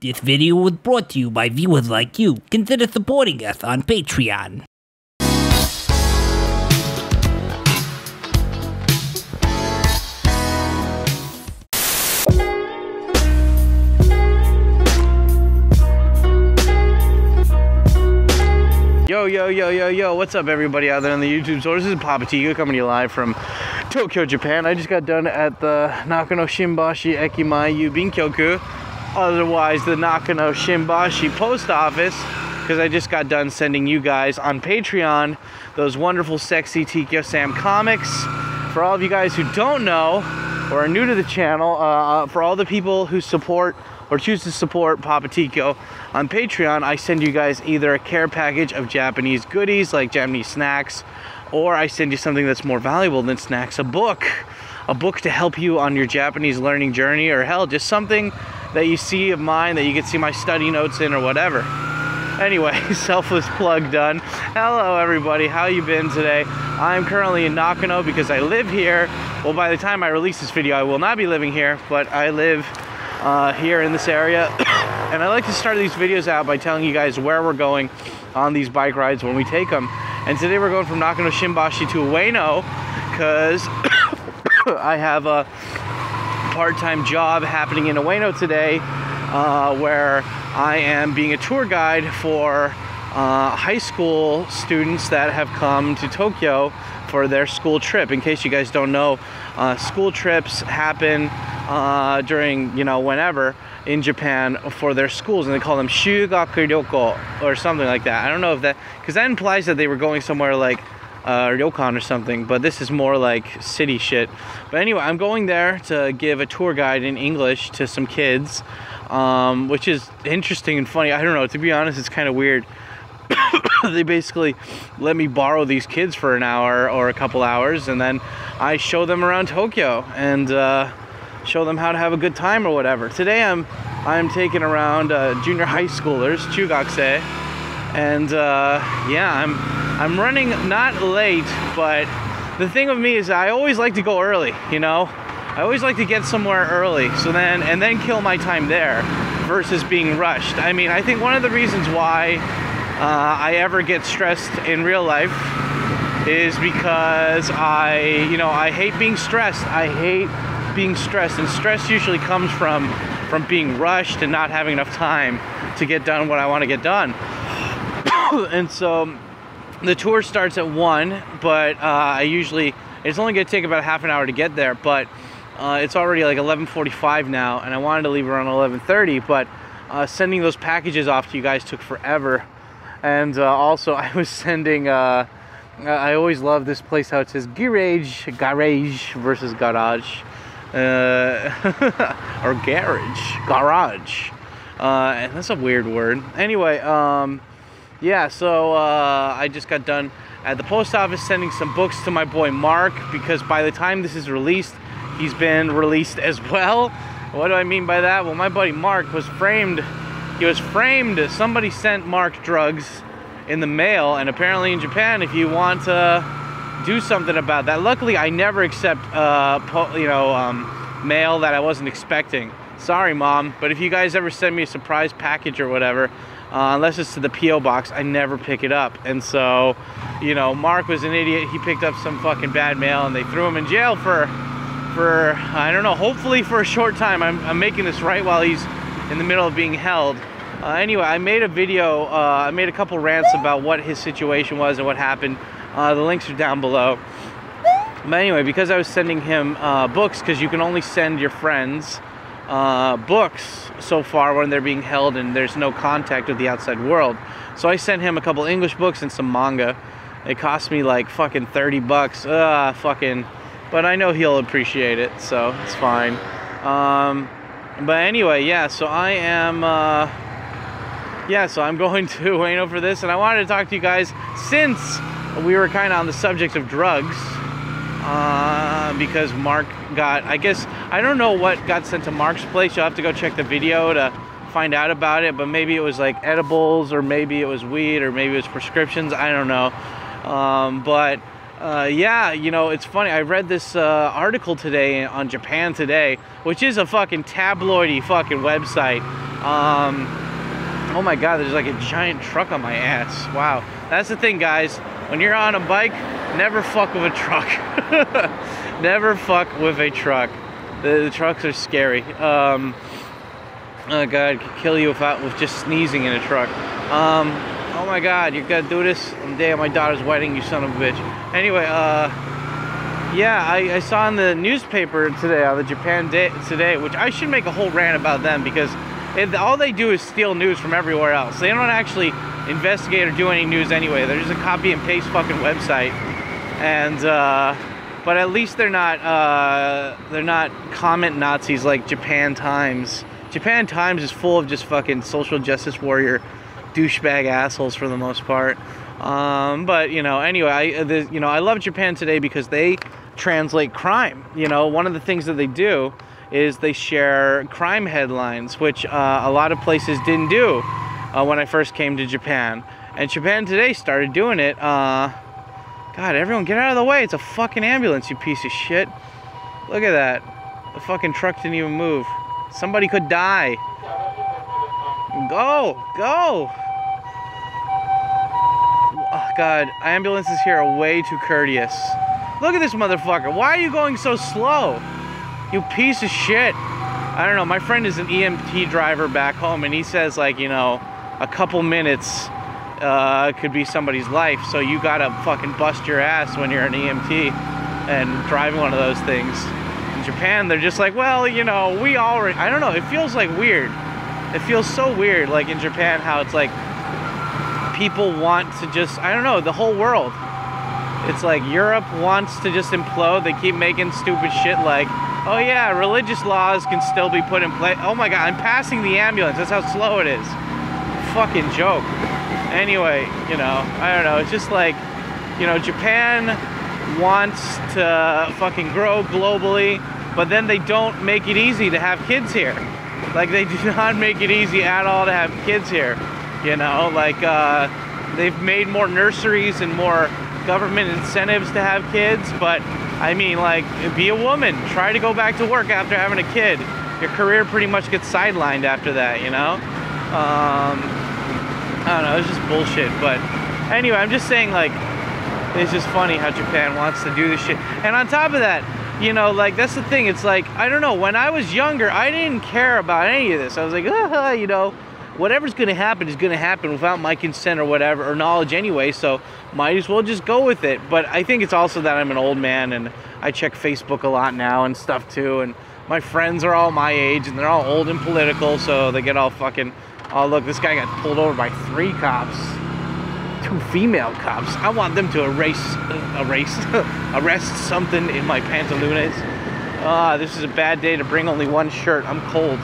This video was brought to you by viewers like you. Consider supporting us on Patreon. Yo, what's up everybody out there on the YouTube? So this is Papa Tiko coming to you live from Tokyo, Japan. I just got done at the Nakano Shinbashi Ekimai Yubinkyoku, otherwise the Nakano Shinbashi post office, because I just got done sending you guys on Patreon those wonderful sexy TkyoSam comics. For all of you guys who don't know or are new to the channel, for all the people who support or choose to support Papa Tiko on Patreon, I send you guys either a care package of Japanese goodies like Japanese snacks, or I send you something that's more valuable than snacks, a book to help you on your Japanese learning journey, or hell, just something that you see of mine that you can see my study notes in or whatever. Anyway, selfless plug done. Hello everybody, how you been today? I'm currently in Nakano because I live here. Well, by the time I release this video, I will not be living here, but I live here in this area. And I like to start these videos out by telling you guys where we're going on these bike rides when we take them. And today we're going from Nakano Shinbashi to Ueno because I have a part-time job happening in Ueno today where I am being a tour guide for high school students that have come to Tokyo for their school trip. In case you guys don't know, school trips happen during, whenever in Japan for their schools, and they call them shugaku ryoko or something like that. I don't know if that, because that implies that they were going somewhere like ryokan or something, but this is more like city shit. But anyway, I'm going there to give a tour guide in English to some kids, which is interesting and funny. I don't know, to be honest, it's kind of weird. They basically let me borrow these kids for an hour or a couple hours, and then I show them around Tokyo and show them how to have a good time or whatever. Today I'm taking around junior high schoolers, chugakse, and yeah, I'm running not late, but the thing with me is I always like to go early, I always like to get somewhere early, so then kill my time there versus being rushed. I mean, I think one of the reasons why I ever get stressed in real life is because I hate being stressed. I hate being stressed, and stress usually comes from being rushed and not having enough time to get done what I want to get done. And so the tour starts at 1, but it's only going to take about half an hour to get there, but it's already like 11:45 now, and I wanted to leave around 11:30, but sending those packages off to you guys took forever. And also I was sending I always love this place how it says garage versus garage, or garage, and that's a weird word. Anyway, yeah, so I just got done at the post office sending some books to my boy Mark, because by the time this is released, he's been released as well. What do I mean by that? Well, my buddy Mark was framed. He was framed. Somebody sent Mark drugs in the mail, and apparently in Japan, if you want to do something about that, luckily I never accept mail that I wasn't expecting. Sorry, Mom, but if you guys ever send me a surprise package or whatever, unless it's to the P.O. box, I never pick it up. And so, Mark was an idiot. He picked up some fucking bad mail, and they threw him in jail for I don't know, hopefully for a short time. I'm making this right while he's in the middle of being held. Anyway, I made a video, I made a couple rants about what his situation was and what happened. The links are down below. But anyway, because I was sending him books, because you can only send your friends books so far when they're being held and there's no contact with the outside world. So I sent him a couple English books and some manga. It cost me like fucking 30 bucks. But I know he'll appreciate it, so it's fine. But anyway, yeah, so I am, so I'm going to Ueno for this, and I wanted to talk to you guys since we were kind of on the subject of drugs, because Mark got, I don't know what got sent to Mark's place. You'll have to go check the video to find out about it, but maybe it was like edibles, or maybe it was weed, or maybe it was prescriptions, I don't know. Yeah, it's funny. I read this article today on Japan Today, which is a fucking tabloidy fucking website. Oh my god, there's like a giant truck on my ass. Wow. That's the thing, guys. When you're on a bike, never fuck with a truck. Never fuck with a truck. The trucks are scary. Oh god, it could kill you with just sneezing in a truck. Oh my god, you gotta do this on the day of my daughter's wedding, you son of a bitch. Anyway, yeah, I saw in the newspaper today, on the Japan Today, which I should make a whole rant about them, because all they do is steal news from everywhere else. They don't actually investigate or do any news anyway. They're just a copy and paste fucking website. And but at least they're not comment Nazis like Japan Times. Japan Times is full of just fucking social justice warrior douchebag assholes for the most part. But you know, anyway, I love Japan Today because they translate crime. You know, one of the things that they do is they share crime headlines, which a lot of places didn't do when I first came to Japan. And Japan Today started doing it. God, everyone get out of the way. It's a fucking ambulance, you piece of shit. Look at that. The fucking truck didn't even move. Somebody could die. Go! Go! Oh, God, ambulances here are way too courteous. Look at this motherfucker. Why are you going so slow? You piece of shit. I don't know, my friend is an EMT driver back home, and he says, like, you know, a couple minutes could be somebody's life, so you gotta fucking bust your ass when you're an EMT and driving one of those things. In Japan, they're just like, well, you know, we already, I don't know, it feels like weird. It feels so weird, like in Japan, how it's like people want to just, I don't know, the whole world. It's like Europe wants to just implode. They keep making stupid shit like, oh yeah, religious laws can still be put in place. Oh my god, I'm passing the ambulance. That's how slow it is. Fucking joke. Anyway, you know, I don't know. It's just like, you know, Japan wants to fucking grow globally, but then they don't make it easy to have kids here. Like, they do not make it easy at all to have kids here. You know, like, they've made more nurseries and more government incentives to have kids, but I mean, like, be a woman. Try to go back to work after having a kid. Your career pretty much gets sidelined after that, you know? I don't know, it's just bullshit. But anyway, I'm just saying, like, it's just funny how Japan wants to do this shit. And on top of that, you know, like, that's the thing. It's like, I don't know, when I was younger, I didn't care about any of this. I was like, you know, whatever's gonna happen is gonna happen without my consent or whatever, or knowledge anyway, so might as well just go with it. But I think it's also that I'm an old man and I check Facebook a lot now and stuff too, and my friends are all my age and they're all old and political, so they get all fucking, oh look, this guy got pulled over by 3 cops. 2 female cops. I want them to arrest something in my pantalones. This is a bad day to bring only 1 shirt. I'm cold.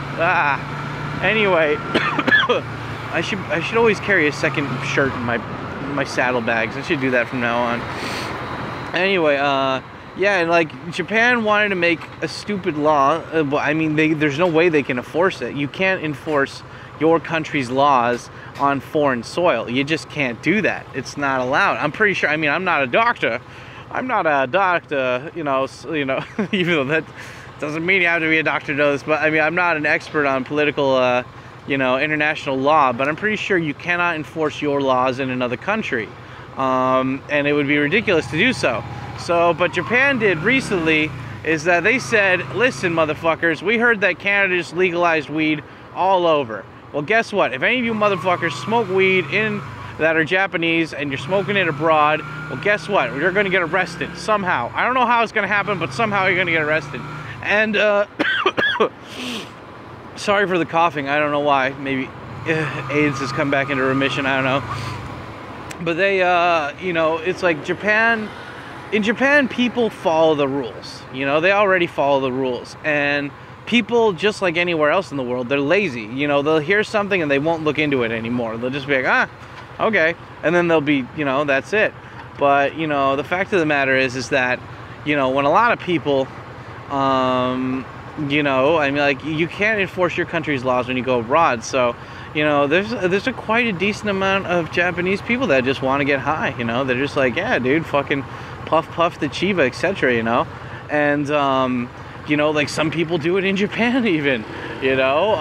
Anyway, I should always carry a second shirt in my saddlebags. I should do that from now on. Anyway, yeah, like, Japan wanted to make a stupid law. I mean, there's no way they can enforce it. You can't enforce your country's laws on foreign soil. You just can't do that. It's not allowed. I'm pretty sure. I mean, I'm not a doctor. You know, even though that doesn't mean you have to be a doctor to know this. But I mean, I'm not an expert on political, you know, international law. But I'm pretty sure you cannot enforce your laws in another country, and it would be ridiculous to do so. So, but Japan did recently is that they said, listen, motherfuckers, we heard that Canada just legalized weed all over. Well, guess what? If any of you motherfuckers smoke weed that are Japanese and you're smoking it abroad, well, guess what? You're going to get arrested somehow. I don't know how it's going to happen, but somehow you're going to get arrested. And, sorry for the coughing. I don't know why. Maybe AIDS has come back into remission. I don't know. But they, you know, it's like Japan. In Japan, people follow the rules. You know, they already follow the rules. And people, just like anywhere else in the world, they're lazy. You know, they'll hear something and they won't look into it anymore. They'll just be like, okay. And then they'll be, you know, that's it. But, you know, the fact of the matter is that, you know, when a lot of people, you know, I mean, like, you can't enforce your country's laws when you go abroad. So, you know, there's quite a decent amount of Japanese people that just want to get high, you know. They're just like, yeah, dude, fucking puff the chiva, etc., you know. And, you know, like some people do it in Japan even, you know,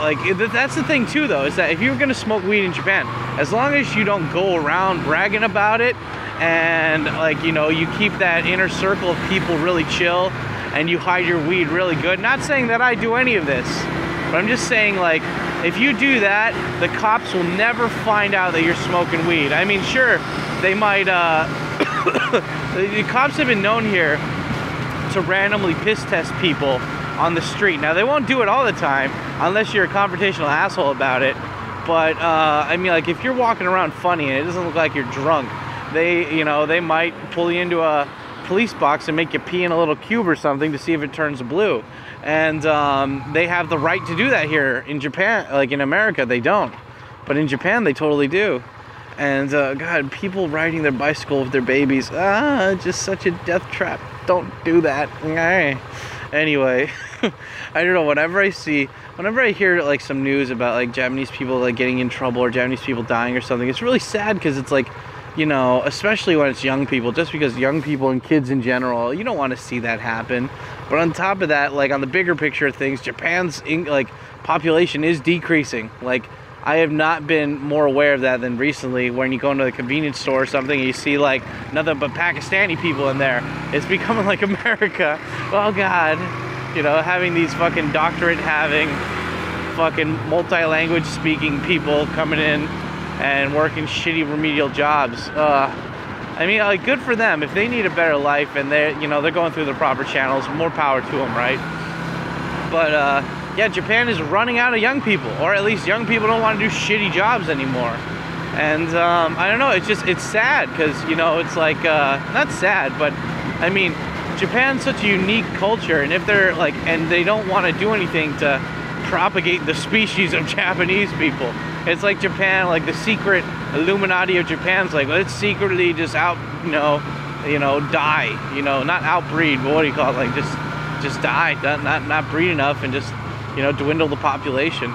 like that's the thing too though, is that if you're gonna smoke weed in Japan, as long as you don't go around bragging about it, and like, you know, you keep that inner circle of people really chill, and you hide your weed really good. Not saying that I do any of this, but I'm just saying, like, if you do that, the cops will never find out that you're smoking weed. I mean, sure, they might, the cops have been known here to randomly piss test people on the street. Now, they won't do it all the time, unless you're a confrontational asshole about it. But, I mean, like, if you're walking around funny and it doesn't look like you're drunk, they, you know, they might pull you into a police box and make you pee in a little cube or something to see if it turns blue. And they have the right to do that here in Japan. Like in America, they don't. But in Japan, they totally do. And God, people riding their bicycle with their babies, just such a death trap. Don't do that. Anyway, I don't know, whenever I hear like some news about like Japanese people like getting in trouble or Japanese people dying or something, it's really sad, because it's like, you know, especially when it's young people, just because young people and kids in general, you don't want to see that happen. But on top of that, like on the bigger picture of things, Japan's like population is decreasing. Like, I have not been more aware of that than recently, when you go into the convenience store or something and you see like nothing but Pakistani people in there. It's becoming like America. Oh God, you know, having these fucking doctorate having, fucking multi-language speaking people coming in and working shitty remedial jobs. I mean, like, good for them. If they need a better life and they're, you know, they're going through the proper channels, more power to them, right? But yeah, Japan is running out of young people, or at least young people don't want to do shitty jobs anymore. And I don't know, it's sad, because, you know, it's like, not sad, but I mean, Japan's such a unique culture, and if they're like, and they don't want to do anything to propagate the species of Japanese people. It's like Japan, like the secret Illuminati of Japan's like, let's secretly just you know, die, you know, not outbreed, but what do you call it, like just die, not breed enough, and just, you know, dwindle the population.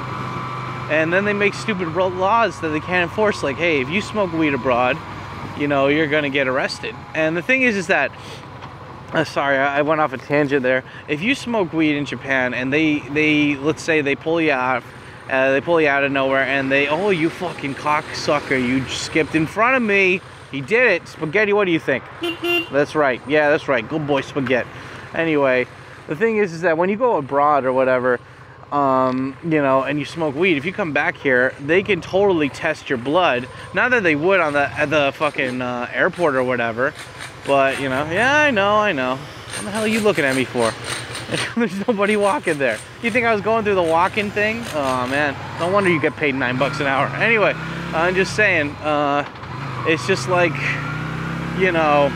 And then they make stupid laws that they can't enforce, like, hey, if you smoke weed abroad, you know, you're gonna get arrested. And the thing is that, sorry, I went off a tangent there. If you smoke weed in Japan and they let's say they pull you out of nowhere, and oh, you fucking cocksucker, you skipped in front of me. He did it. Spaghetti, what do you think? That's right. Yeah, that's right. Good boy, Spaghetti. Anyway, the thing is that when you go abroad or whatever, you know, and you smoke weed, if you come back here, they can totally test your blood. Not that they would at the fucking airport or whatever, but, you know, yeah, I know. What the hell are you looking at me for? There's nobody walking there. You think I was going through the walk-in thing? Oh man, no wonder you get paid $9 an hour. Anyway, I'm just saying, it's just like, you know,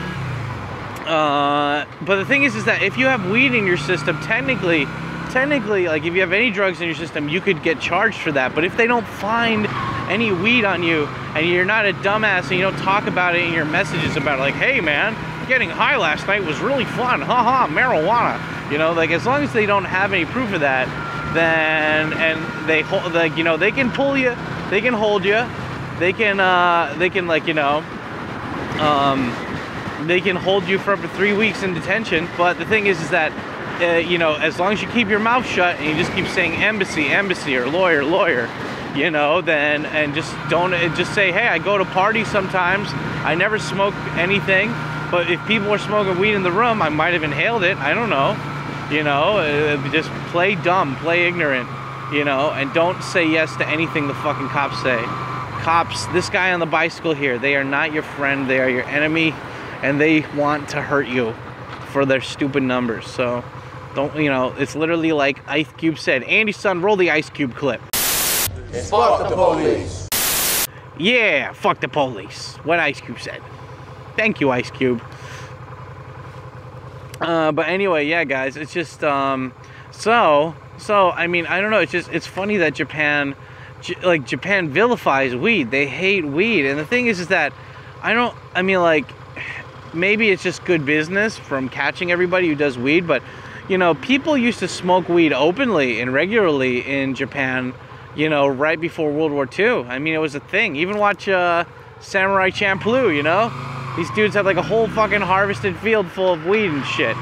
but the thing is that if you have weed in your system, technically, like if you have any drugs in your system, you could get charged for that. But if they don't find any weed on you, and you're not a dumbass, and you don't talk about it in your messages about, like, hey man, getting high last night was really fun, haha, marijuana. You know, like, as long as they don't have any proof of that, then, and they hold, like, you know, they can pull you, they can hold you, they can like, you know, they can hold you for up to 3 weeks in detention. But the thing is that, you know, as long as you keep your mouth shut and you just keep saying embassy, or lawyer, you know, then, and just don't, just say, hey, I go to parties sometimes, I never smoke anything, but if people are smoking weed in the room, I might have inhaled it, I don't know. You know, just play dumb, play ignorant, you know, and don't say yes to anything the fucking cops say. Cops, this guy on the bicycle here, they are not your friend, they are your enemy, and they want to hurt you for their stupid numbers. So, don't, you know, it's literally like Ice Cube said. Andy, son, roll the Ice Cube clip. Fuck the police. Yeah, fuck the police. What Ice Cube said. Thank you, Ice Cube. But anyway, yeah, guys, it's just, so, I mean, I don't know, it's funny that Japan vilifies weed. They hate weed, and the thing is that, I mean, like, maybe it's just good business from catching everybody who does weed, but, you know, people used to smoke weed openly and regularly in Japan, you know, right before World War II. I mean, it was a thing. Even watch, Samurai Champloo, you know? These dudes had like a whole fucking harvested field full of weed and shit.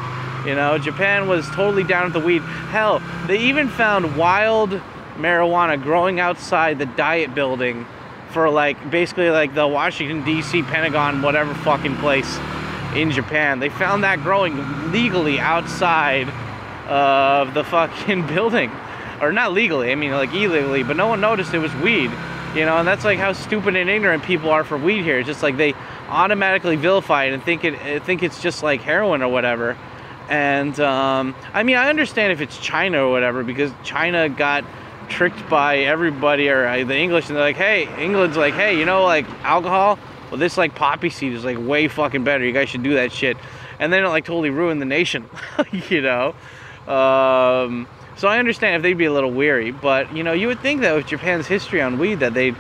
You know, Japan was totally down with the weed. Hell, they even found wild marijuana growing outside the Diet building for like basically like the Washington D.C. Pentagon, whatever fucking place in Japan. They found that growing legally outside of the fucking building. Or not legally, I mean like illegally, but no one noticed it was weed. You know, and that's like how stupid and ignorant people are for weed here. It's just like they automatically vilify it and think it's just like heroin or whatever. And I mean, I understand if it's China or whatever, because China got tricked by everybody, or the English, and they're like, hey, England's like, hey, you know, like alcohol, well, this like poppy seed is like way fucking better, you guys should do that shit. And then it like totally ruined the nation. You know, so I understand if they'd be a little weary, but you know, you would think that with Japan's history on weed that they'd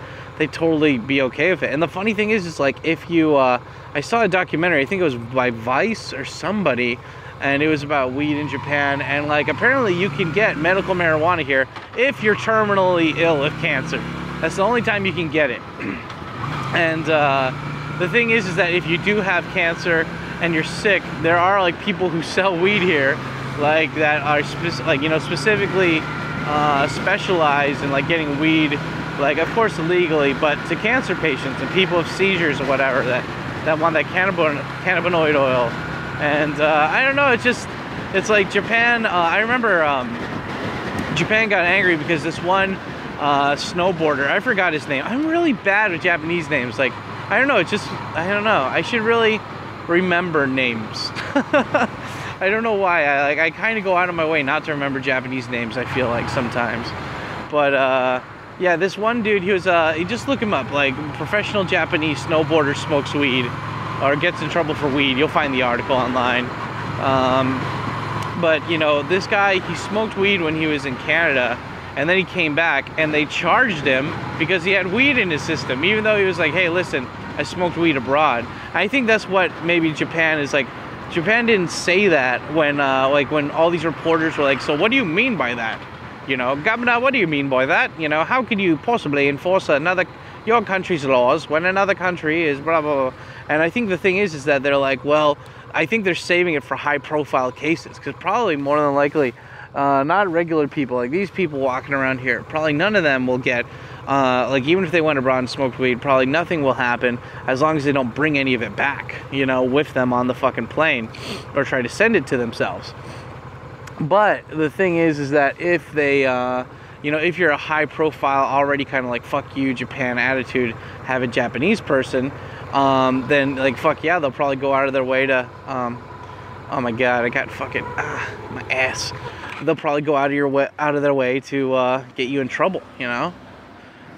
totally be okay with it. And the funny thing is like, if you I saw a documentary, I think it was by Vice or somebody, and it was about weed in Japan, and like apparently you can get medical marijuana here if you're terminally ill with cancer. That's the only time you can get it. And the thing is that if you do have cancer and you're sick, there are like people who sell weed here, like that are specifically specialized in like getting weed, like of course illegally, but to cancer patients and people with seizures or whatever that want that cannabinoid oil. And I don't know, it's like Japan, I remember Japan got angry because this one snowboarder, I forgot his name. I'm really bad with Japanese names. Like, I don't know, I don't know. I should really remember names. I don't know why. I kind of go out of my way not to remember Japanese names, I feel like sometimes. But yeah, this one dude, he just look him up, like professional Japanese snowboarder smokes weed or gets in trouble for weed. You'll find the article online. But you know, this guy, he smoked weed when he was in Canada, and then he came back and they charged him because he had weed in his system, even though he was like, hey, listen, I smoked weed abroad. I think that's what maybe Japan is like. Japan didn't say that when when all these reporters were like, so what do you mean by that? You know, Governor, what do you mean by that? You know, how could you possibly enforce your country's laws when another country is blah, blah, blah. And I think the thing is that they're like, well, I think they're saving it for high profile cases, because probably more than likely, not regular people, like these people walking around here, probably none of them will get, like even if they went abroad and smoked weed, probably nothing will happen as long as they don't bring any of it back, you know, with them on the fucking plane or try to send it to themselves. But the thing is that if they, you know, if you're a high profile, already kind of like fuck you Japan attitude, have a Japanese person, then like fuck yeah, they'll probably go out of their way to, oh my god, I got fucking, my ass. They'll probably go out of their way to get you in trouble, you know?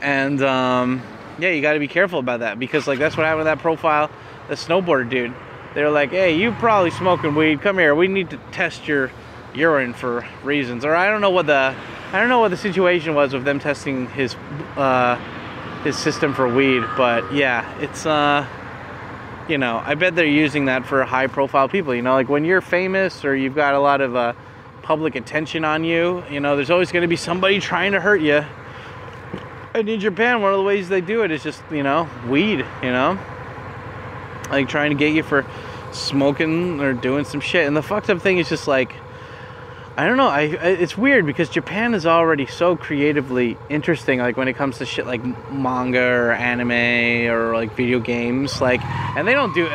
And yeah, you got to be careful about that, because like that's what happened to that profile, the snowboarder dude. They're like, hey, you probably smoking weed, come here, we need to test your urine for reasons. Or I don't know what the situation was with them testing his system for weed, but yeah, it's you know, I bet they're using that for high profile people, you know, like when you're famous or you've got a lot of public attention on you, you know, there's always going to be somebody trying to hurt you. And in Japan, one of the ways they do it is just, you know, weed, you know, like trying to get you for smoking or doing some shit. And the fucked up thing is just like, I don't know, it's weird because Japan is already so creatively interesting, like when it comes to shit like manga or anime or like video games, like, and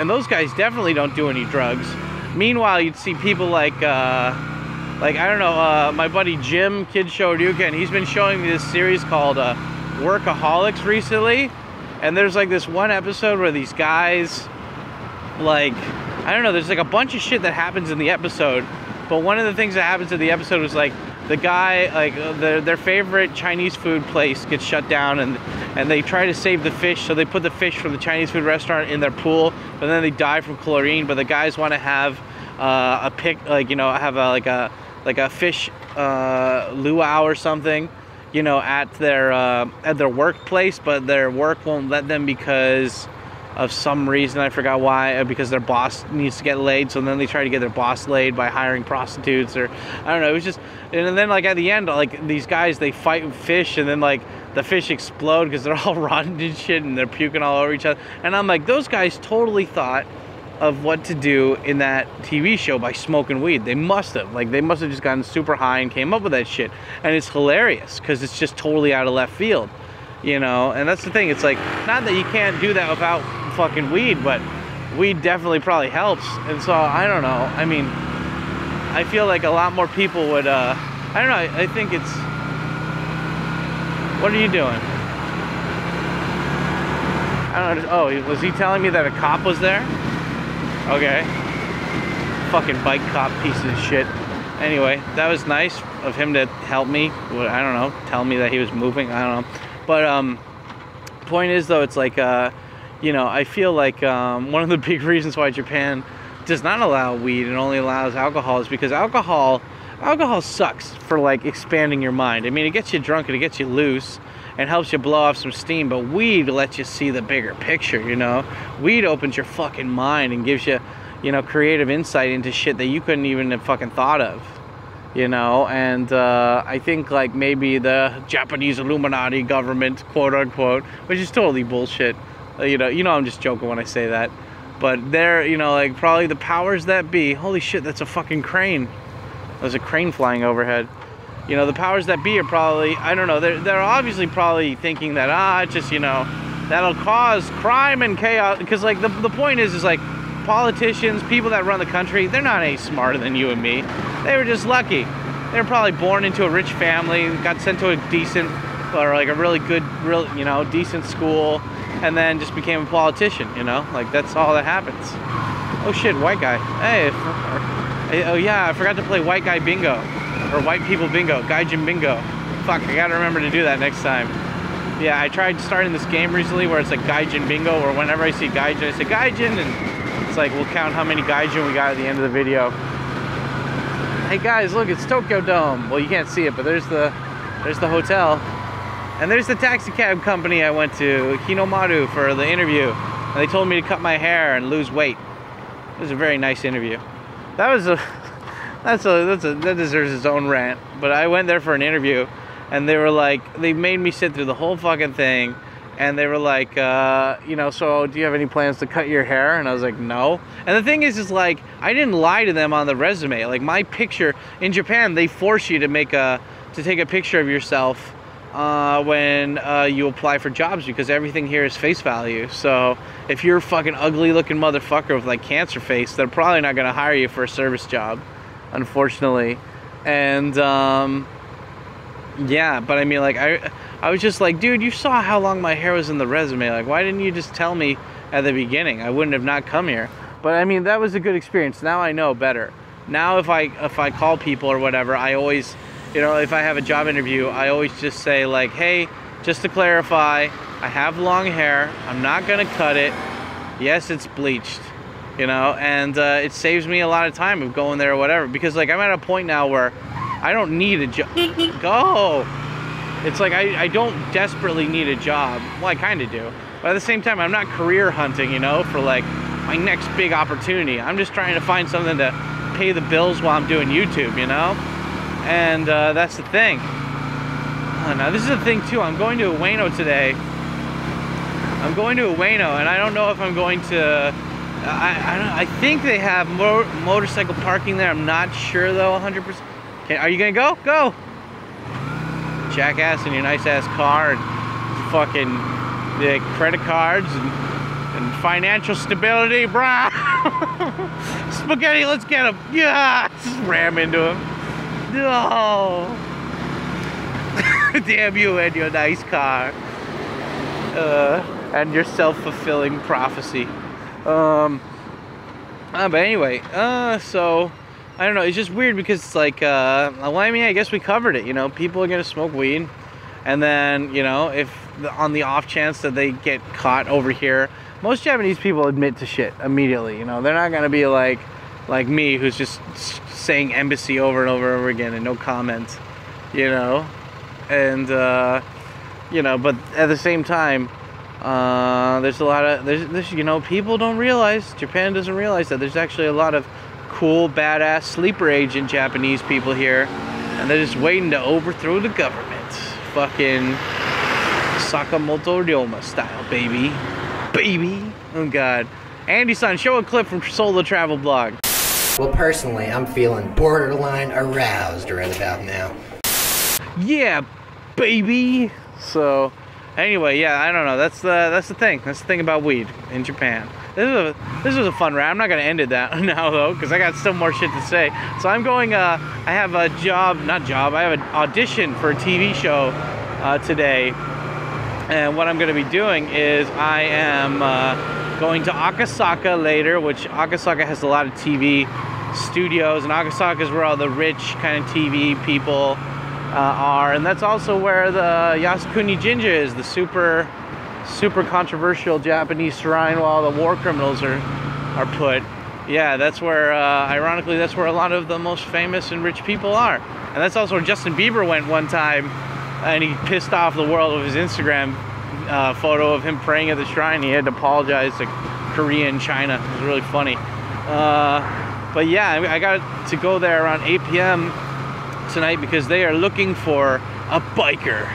those guys definitely don't do any drugs. Meanwhile, you'd see people like I don't know, my buddy Jim, Kid Shoryuken, he's been showing me this series called Workaholics recently, and there's like this one episode where these guys, like, I don't know, there's like a bunch of shit that happens in the episode. But one of the things that happens in the episode was like the guy, like their favorite Chinese food place gets shut down, and they try to save the fish, so they put the fish from the Chinese food restaurant in their pool, but then they die from chlorine. But the guys want to have a fish luau or something, you know, at their workplace, but their work won't let them because of some reason, I forgot why, because their boss needs to get laid, so then they try to get their boss laid by hiring prostitutes, or I don't know, it was just, and then like at the end, like these guys, they fight with fish, and then like the fish explode because they're all rotten and shit, and they're puking all over each other, and I'm like, those guys totally thought of what to do in that TV show by smoking weed. They must have. Like, they must have just gotten super high and came up with that shit. And it's hilarious because it's just totally out of left field, you know? And that's the thing. It's like, not that you can't do that without fucking weed, but weed definitely probably helps. And so, I don't know. I mean, I feel like a lot more people would, I don't know. I think it's, what are you doing? I don't know. Oh, was he telling me that a cop was there? Okay. Fucking bike cop piece of shit. Anyway, that was nice of him to help me. I don't know. Tell me that he was moving. I don't know. But, point is, though, it's like, you know, I feel like one of the big reasons why Japan does not allow weed and only allows alcohol is because alcohol sucks for, like, expanding your mind. I mean, it gets you drunk and it gets you loose and helps you blow off some steam, but weed lets you see the bigger picture, you know? Weed opens your fucking mind and gives you, you know, creative insight into shit that you couldn't even have fucking thought of, you know? And I think, like, maybe the Japanese Illuminati government, quote unquote, which is totally bullshit. You know I'm just joking when I say that. But they're, you know, like, probably the powers that be. Holy shit, that's a fucking crane. There's a crane flying overhead. You know, the powers that be are probably, I don't know, they're obviously probably thinking that, just, you know, that'll cause crime and chaos. Because, like, the point is like, politicians, people that run the country, they're not any smarter than you and me. They were just lucky. They were probably born into a rich family, got sent to a decent, or like a really good, you know, decent school, and then just became a politician, you know? Like, that's all that happens. Oh shit, white guy. Hey, oh yeah, I forgot to play white guy bingo. Or white people bingo, gaijin bingo. Fuck, I gotta remember to do that next time. Yeah, I tried starting this game recently where it's like gaijin bingo, where whenever I see gaijin, I say gaijin, and it's like, we'll count how many gaijin we got at the end of the video. Hey guys, look, it's Tokyo Dome. Well, you can't see it, but there's the hotel. And there's the taxi cab company I went to, Hinomaru, for the interview. And they told me to cut my hair and lose weight. It was a very nice interview. That deserves its own rant. But I went there for an interview, and they were like, they made me sit through the whole fucking thing, and they were like, you know, so do you have any plans to cut your hair? And I was like, no. And the thing is like, I didn't lie to them on the resume. Like, my picture in Japan, they force you to take a picture of yourself when you apply for jobs, because everything here is face value. So if you're a fucking ugly looking motherfucker with like cancer face, they're probably not gonna hire you for a service job, unfortunately. And yeah, but I mean, like, I was just like, dude, you saw how long my hair was in the resume. Like, why didn't you just tell me at the beginning? I wouldn't have not come here. But I mean, that was a good experience. Now I know better. Now if I call people or whatever, I always, you know, if I have a job interview, I always just say like, hey, just to clarify, I have long hair. I'm not gonna cut it. Yes, it's bleached, you know, and it saves me a lot of time of going there or whatever, because like I'm at a point now where I don't need a job. Go. It's like I don't desperately need a job. Well, I kind of do, but at the same time, I'm not career hunting, you know, for like my next big opportunity. I'm just trying to find something to pay the bills while I'm doing YouTube, you know. And that's the thing. Now this is the thing too. I'm going to Ueno today. I'm going to Ueno, and I don't know if I'm going to. I think they have motorcycle parking there. I'm not sure though, 100%. Are you gonna go? Go! Jackass in your nice ass car and fucking credit cards and financial stability, brah. Spaghetti, let's get him. Yeah, just ram into him. No. Damn you and your nice car. And your self-fulfilling prophecy. But anyway, so I don't know, it's just weird because it's like, well, I mean, I guess we covered it, you know, people are gonna smoke weed, and then, you know, if on the off chance that they get caught over here, most Japanese people admit to shit immediately, you know, they're not gonna be like me, who's just saying embassy over and over and over again and no comment, you know, and, you know, but at the same time, there's a lot of, there's, you know, people don't realize, Japan doesn't realize that there's actually a lot of cool, badass, sleeper agent Japanese people here, and they're just waiting to overthrow the government. Fucking Sakamoto Ryoma style, baby. Baby. Oh, God. Andy-san, show a clip from Solo Travel Blog. Well, personally, I'm feeling borderline aroused right about now. Yeah, baby. So, anyway, yeah, I don't know. That's the thing. That's the thing about weed in Japan. This was a fun rant. I'm not gonna end it that now though, because I got still more shit to say. So I'm going. I have a I have an audition for a TV show today, and what I'm gonna be doing is I am going to Akasaka later, which Akasaka has a lot of TV studios, and Akasaka is where all the rich kind of TV people are, and that's also where the Yasukuni Jinja is, the super controversial Japanese shrine where all the war criminals are put. Yeah, that's where, ironically, that's where a lot of the most famous and rich people are. And that's also where Justin Bieber went one time, and he pissed off the world with his Instagram photo of him praying at the shrine. He had to apologize to Korea and China. It was really funny. But yeah, I got to go there around 8 p.m. tonight because they are looking for a biker.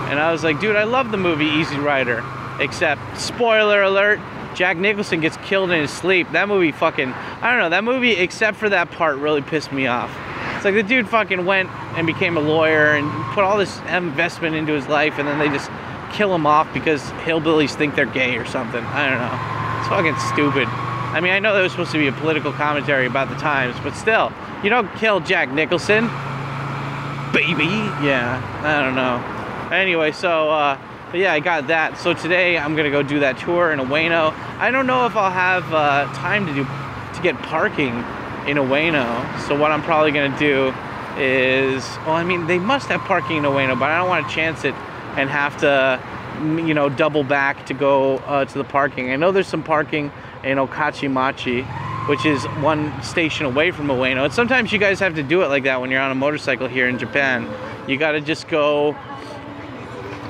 And I was like, dude, I love the movie Easy Rider, except, spoiler alert, Jack Nicholson gets killed in his sleep. That movie fucking, I don't know, that movie, except for that part, really pissed me off. It's like the dude fucking went and became a lawyer and put all this investment into his life, and then they just kill him off because hillbillies think they're gay or something. I don't know. It's fucking stupid. I mean, I know that was supposed to be a political commentary about the times, but still, you don't kill Jack Nicholson, baby. Yeah, I don't know. Anyway, so, but yeah, I got that. So today I'm gonna go do that tour in Ueno. I don't know if I'll have time to get parking in Ueno. So what I'm probably gonna do is, well, I mean, they must have parking in Ueno, but I don't want to chance it and have to, you know, double back to go to the parking. I know there's some parking in Okachimachi, which is one station away from Ueno. And sometimes you guys have to do it like that when you're on a motorcycle here in Japan. You gotta just go,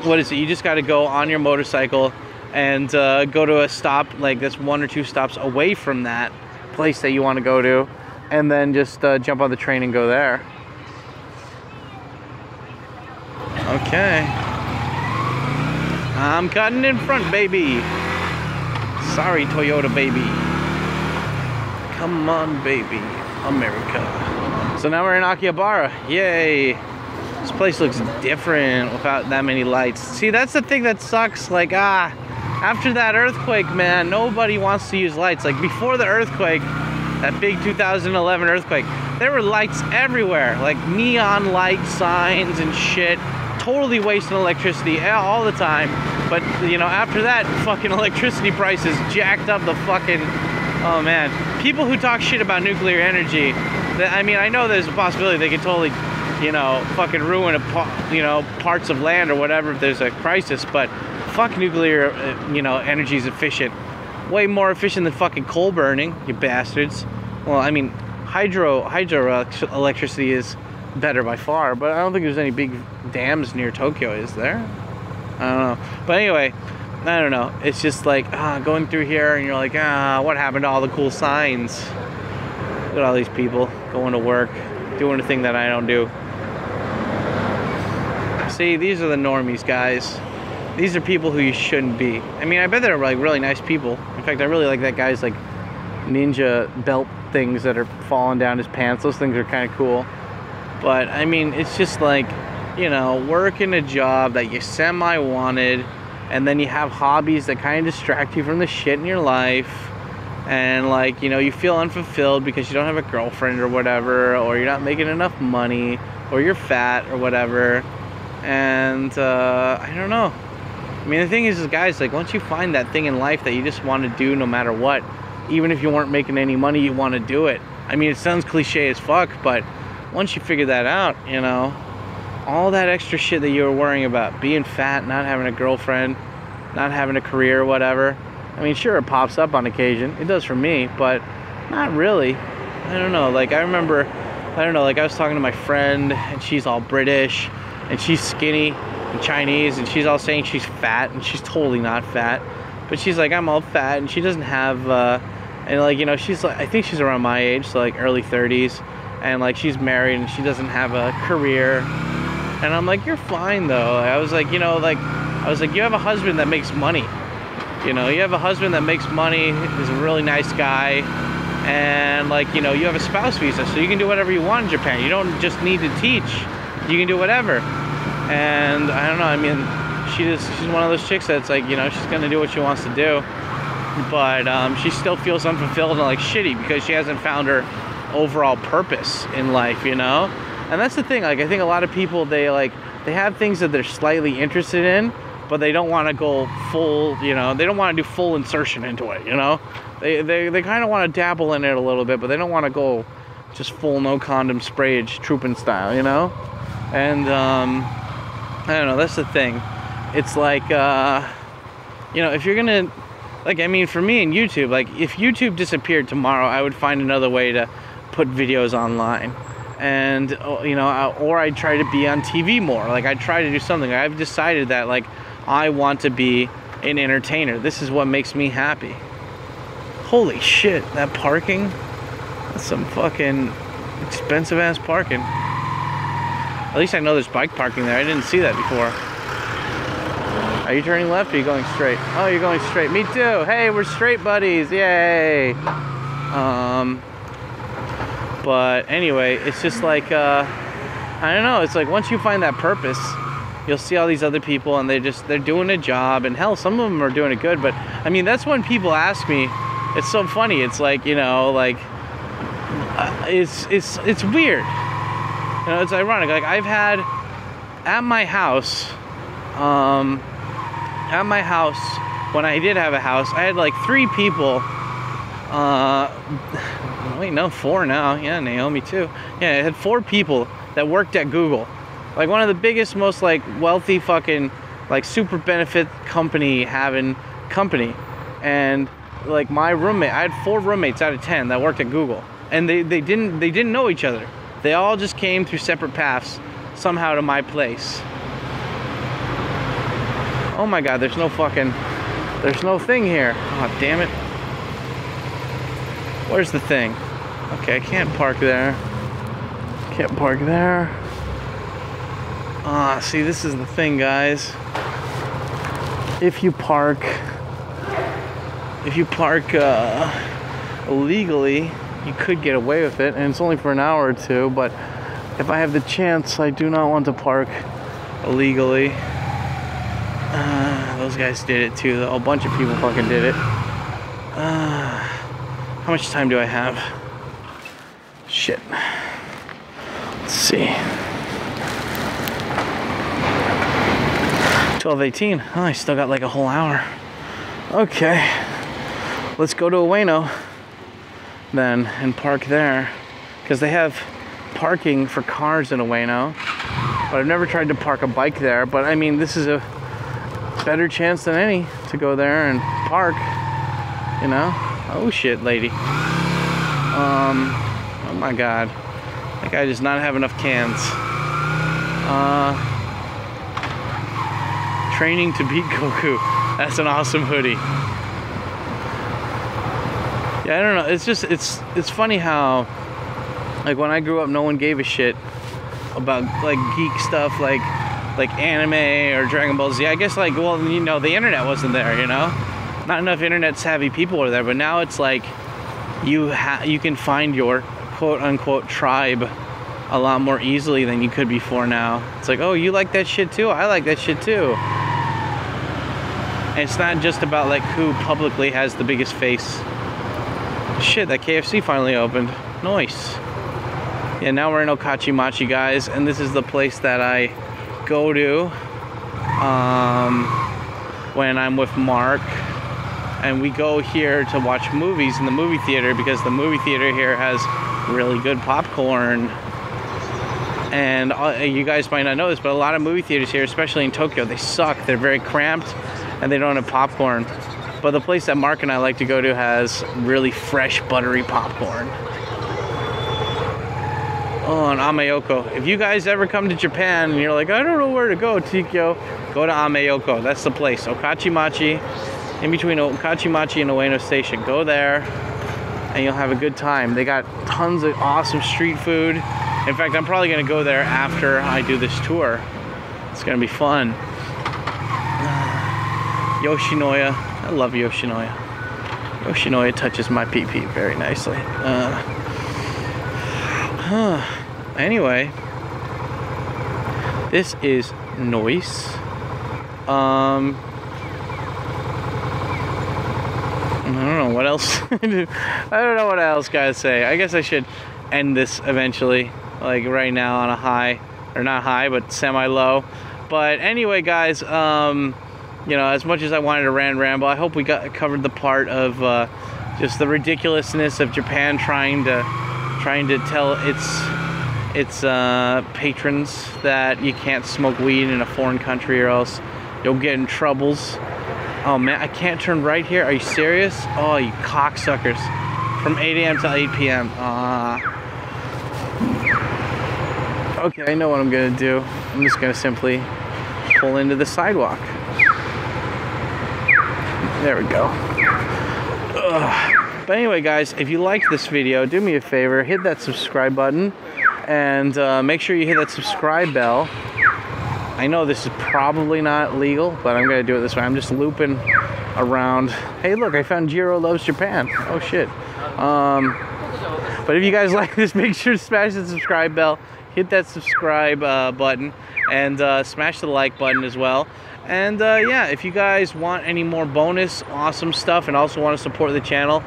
what is it? You just gotta go on your motorcycle and go to a stop, like that's 1 or 2 stops away from that place that you want to go to, and then just jump on the train and go there. Okay. I'm cutting in front, baby. Sorry, Toyota, baby. Come on, baby. America. So now we're in Akihabara. Yay. This place looks different without that many lights. See, that's the thing that sucks. Like, after that earthquake, man, nobody wants to use lights. Like, before the earthquake, that big 2011 earthquake, there were lights everywhere. Like, neon light signs and shit. Totally wasting electricity all the time. But, you know, after that, fucking electricity prices jacked up the fucking... Oh, man. People who talk shit about nuclear energy, I mean, I know there's a possibility they could totally... you know, fucking ruin parts of land or whatever if there's a crisis, but fuck nuclear, you know, energy is efficient. Way more efficient than fucking coal burning, you bastards. Well, I mean, hydro electricity is better by far, but I don't think there's any big dams near Tokyo, is there? I don't know. But anyway, I don't know. It's just like, going through here and you're like, what happened to all the cool signs? Look at all these people going to work, doing a thing that I don't do. See, these are the normies, guys. These are people who you shouldn't be. I mean, I bet they're like really nice people. In fact, I really like that guy's like ninja belt things that are falling down his pants. Those things are kind of cool. But I mean, it's just like, you know, working a job that you semi-wanted, and then you have hobbies that kind of distract you from the shit in your life. And like, you know, you feel unfulfilled because you don't have a girlfriend or whatever, or you're not making enough money, or you're fat or whatever. And I don't know. I mean, the thing is guys, like, once you find that thing in life that you just want to do no matter what, even if you weren't making any money, you want to do it. I mean, it sounds cliche as fuck, but once you figure that out, you know, all that extra shit that you were worrying about, being fat, not having a girlfriend, not having a career, whatever, I mean, sure, it pops up on occasion. It does for me, but not really. I don't know. Like, I remember, I don't know, like, I was talking to my friend, and she's all British, and she's skinny and Chinese, and she's all saying she's fat, and she's totally not fat. But she's like, I'm all fat, and she doesn't have, and like, you know, she's like, I think she's around my age, so like early 30s, and like, she's married, and she doesn't have a career. And I'm like, you're fine, though. I was like, you know, like, I was like, you have a husband that makes money. You know, you have a husband that makes money, is a really nice guy, and like, you know, you have a spouse visa, so you can do whatever you want in Japan. You don't just need to teach. You can do whatever. And I don't know, I mean, she's one of those chicks that's like, you know, she's gonna do what she wants to do, but she still feels unfulfilled and like shitty because she hasn't found her overall purpose in life, you know? And that's the thing, like, I think a lot of people, they have things that they're slightly interested in, but they don't want to go full, you know, they don't want to do full insertion into it, you know? They kind of want to dabble in it a little bit, but they don't want to go just full no condom sprayage trooping style, you know? And I don't know, that's the thing. It's like, you know, if you're gonna, like, I mean, for me in YouTube, like, if YouTube disappeared tomorrow, I would find another way to put videos online. And, you know, or I'd try to be on TV more. Like, I'd try to do something. I've decided that, like, I want to be an entertainer. This is what makes me happy. Holy shit, that parking? That's some fucking expensive ass parking. At least I know there's bike parking there. I didn't see that before. Are you turning left or are you going straight? Oh, you're going straight. Me too. Hey, we're straight buddies. Yay. But anyway, it's just like, I don't know. It's like once you find that purpose, you'll see all these other people and they're doing a job, and hell, some of them are doing it good. But I mean, that's when people ask me, it's so funny. It's like, you know, like, it's weird. You know, it's ironic. Like, I've had at my house, when I did have a house, I had like 3 people. Wait, no, 4 now. Yeah, Naomi too. Yeah, I had 4 people that worked at Google. Like one of the biggest, most like wealthy fucking like super benefit company having company. And like my roommate, I had 4 roommates out of 10 that worked at Google. And they didn't know each other. They all just came through separate paths somehow to my place. Oh my god, there's no thing here. Oh, damn it. Where's the thing? Okay, I can't park there. Can't park there. See, this is the thing, guys. If you park illegally, you could get away with it, and it's only for an hour or 2, but if I have the chance, I do not want to park illegally. Those guys did it too, though. A bunch of people fucking did it. How much time do I have? Shit. Let's see. 12:18. Oh, I still got like a whole hour. Okay. Let's go to Ueno then and park there, because they have parking for cars in Ueno. But I've never tried to park a bike there. But I mean, this is a better chance than any to go there and park, you know? Oh shit, lady. Oh my god. That guy does not have enough cans. Training to beat Goku. That's an awesome hoodie. Yeah, I don't know. It's just, it's funny how, like, when I grew up, no one gave a shit about, like, geek stuff, like anime or Dragon Ball Z. I guess, like, well, you know, the internet wasn't there, you know? Not enough internet savvy people were there, but now it's like you can find your quote-unquote tribe a lot more easily than you could before now. It's like, oh, you like that shit too? I like that shit too. And it's not just about, like, who publicly has the biggest face. Shit, that KFC finally opened. Nice. Yeah, now we're in Okachimachi, guys, and this is the place that I go to when I'm with Mark. And we go here to watch movies in the movie theater, because the movie theater here has really good popcorn. And you guys might not know this, but a lot of movie theaters here, especially in Tokyo, they suck. They're very cramped and they don't have popcorn. But the place that Mark and I like to go to has really fresh, buttery popcorn. Oh, and Amayoko. If you guys ever come to Japan and you're like, I don't know where to go, Tikyo, go to Amayoko. That's the place. Okachimachi. In between Okachimachi and Ueno Station. Go there and you'll have a good time. They got tons of awesome street food. In fact, I'm probably gonna go there after I do this tour. It's gonna be fun. Yoshinoya. I love Yoshinoya. Yoshinoya touches my pee-pee very nicely. Anyway, this is nice. I don't know what else. I don't know what else, guys. Say. I guess I should end this eventually, like right now on a high, or not high, but semi-low. But anyway, guys, you know, as much as I wanted to rant and ramble, I hope we covered the part of just the ridiculousness of Japan trying to tell its patrons that you can't smoke weed in a foreign country or else you'll get in troubles. Oh man, I can't turn right here. Are you serious? Oh, you cocksuckers! From 8 a.m. to 8 p.m. Okay, I know what I'm gonna do. I'm just gonna simply pull into the sidewalk. There we go. Ugh. But anyway, guys, if you liked this video, do me a favor, hit that subscribe button, and make sure you hit that subscribe bell. I know this is probably not legal, but I'm gonna do it this way. I'm just looping around. Hey, look, I found Jiro Loves Japan. Oh shit. But if you guys like this, make sure to smash the subscribe bell, hit that subscribe button, and smash the like button as well. And yeah, if you guys want any more bonus awesome stuff and also want to support the channel,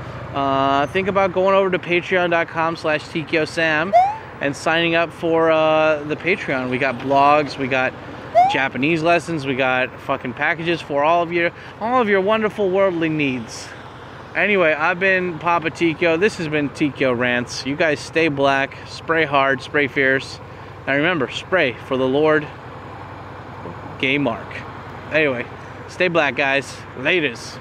think about going over to patreon.com/TkyoSam and signing up for the Patreon. We got blogs, we got Japanese lessons, we got fucking packages for all of your wonderful worldly needs. Anyway, I've been Papa Tikyo. This has been TkyoRants. You guys stay black, spray hard, spray fierce. Now remember, spray for the Lord. Gay Mark. Anyway, stay black, guys. Laters.